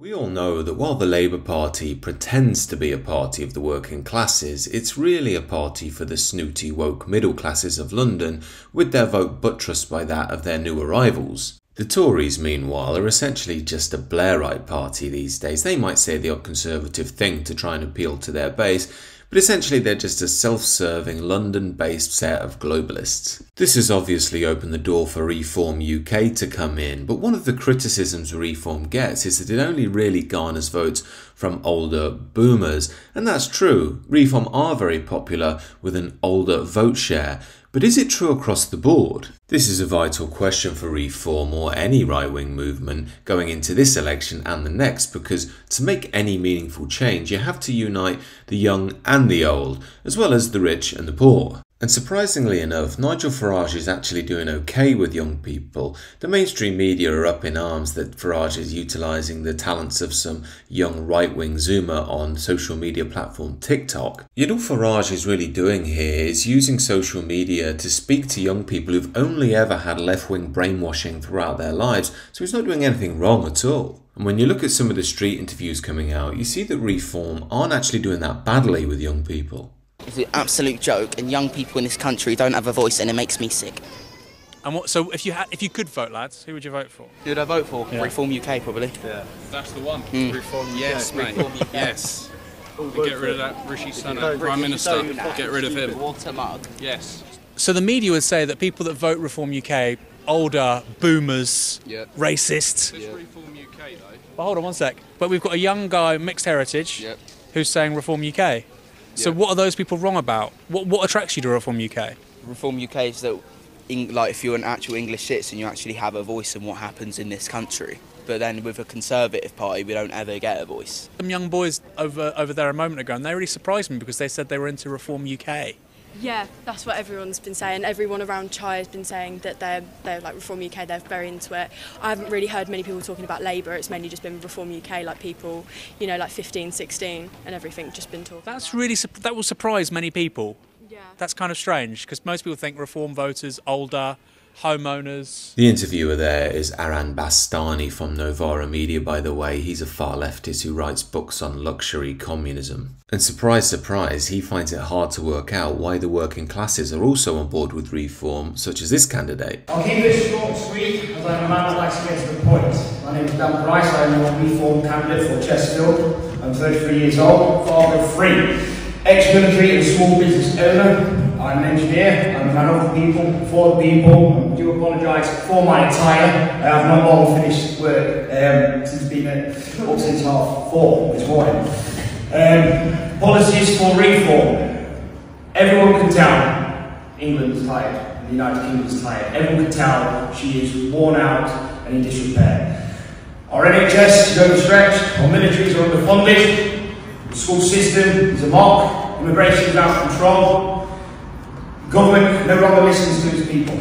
We all know that while the Labour Party pretends to be a party of the working classes, it's really a party for the snooty woke middle classes of London, with their vote buttressed by that of their new arrivals. The Tories, meanwhile, are essentially just a Blairite party these days. They might say the odd conservative thing to try and appeal to their base, but essentially they're just a self-serving London-based set of globalists. This has obviously opened the door for Reform UK to come in, but one of the criticisms Reform gets is that it only really garners votes from older boomers, and that's true. Reform are very popular with an older vote share, but is it true across the board? This is a vital question for Reform or any right-wing movement going into this election and the next, because to make any meaningful change you have to unite the young and the old, as well as the rich and the poor. And surprisingly enough, Nigel Farage is actually doing okay with young people. The mainstream media are up in arms that Farage is utilising the talents of some young right-wing zoomer on social media platform TikTok. Yet all Farage is really doing here is using social media to speak to young people who've only ever had left-wing brainwashing throughout their lives, so he's not doing anything wrong at all. And when you look at some of the street interviews coming out, you see that Reform aren't actually doing that badly with young people. It's an absolute joke, and young people in this country don't have a voice, and it makes me sick. And what? So if you could vote, lads, who would you vote for? Who would I vote for? Yeah. Reform UK, probably. Yeah, that's the one. Reform UK. Yes, mate. Reform UK. Yes. And get rid of that Rishi Sunak, Prime Minister. Get rid of him. Water mug. Yes. So the media would say that people that vote Reform UK, older, boomers, racists. It's Reform UK though. But hold on one sec. But we've got a young guy, mixed heritage, who's saying Reform UK. So what are those people wrong about? What attracts you to Reform UK? Reform UK is that, like, if you're an actual English citizen, you actually have a voice in what happens in this country. But then with a Conservative Party, we don't ever get a voice. Some young boys over there a moment ago, and they really surprised me because they said they were into Reform UK. Yeah, that's what everyone's been saying. Everyone around Chai has been saying that they're like Reform UK, they're very into it. I haven't really heard many people talking about Labour, it's mainly just been Reform UK, like people, you know, like 15, 16 and everything, just been talking. That will surprise many people. Yeah. That's kind of strange, because most people think Reform voters, older, homeowners. The interviewer there is Aran Bastani from Novara Media, by the way. He's a far leftist who writes books on luxury communism. And surprise, surprise, he finds it hard to work out why the working classes are also on board with Reform, such as this candidate. I'll keep this short and sweet, as I'm a man that likes to get to the point. My name is Dan Price, I'm a Reform candidate for Chesterfield. I'm 33 years old, father of 3. Ex-military and small business owner. I'm an engineer, I'm a man of the people, for the people. I do apologise for my attire. I have not long finished work since being up since 4:30 this morning. Policies for Reform. Everyone can tell England's tired, the United Kingdom's tired. Everyone can tell she is worn out and in disrepair. Our NHS is overstretched, our militaries are underfunded. The school system is a mock, immigration is out of control. The government no longer listens to its people.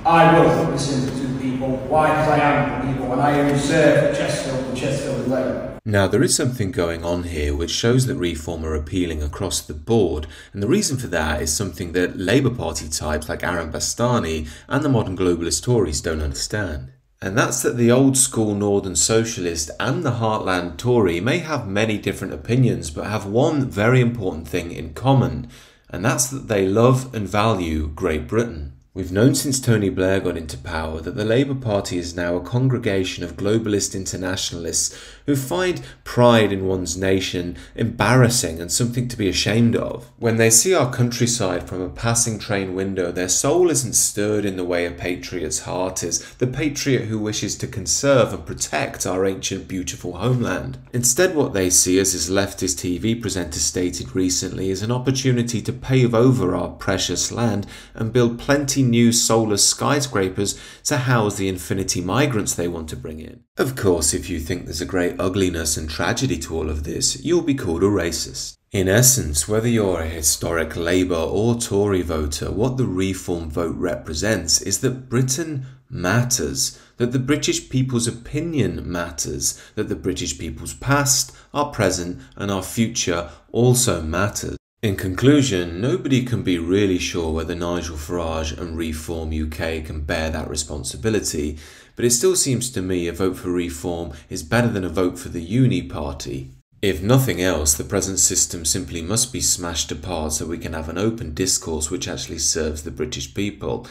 I will listen to the people. Why? Because I am the people, and I only serve Chesterfield and Chesterfield alone. Now, there is something going on here which shows that Reform are appealing across the board, and the reason for that is something that Labour Party types like Aran Bastani and the modern globalist Tories don't understand. And that's that the old school Northern Socialist and the Heartland Tory may have many different opinions, but have one very important thing in common, and that's that they love and value Great Britain. We've known since Tony Blair got into power that the Labour Party is now a congregation of globalist internationalists who find pride in one's nation embarrassing and something to be ashamed of. When they see our countryside from a passing train window, their soul isn't stirred in the way a patriot's heart is, the patriot who wishes to conserve and protect our ancient beautiful homeland. Instead, what they see, as this leftist TV presenter stated recently, is an opportunity to pave over our precious land and build plenty new soulless skyscrapers to house the infinity migrants they want to bring in. Of course, if you think there's a great ugliness and tragedy to all of this, you'll be called a racist. In essence, whether you're a historic Labour or Tory voter, what the Reform vote represents is that Britain matters, that the British people's opinion matters, that the British people's past, our present and our future also matters. In conclusion, nobody can be really sure whether Nigel Farage and Reform UK can bear that responsibility, but it still seems to me a vote for Reform is better than a vote for the Uni Party. If nothing else, the present system simply must be smashed apart so we can have an open discourse which actually serves the British people.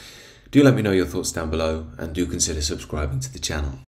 Do let me know your thoughts down below, and do consider subscribing to the channel.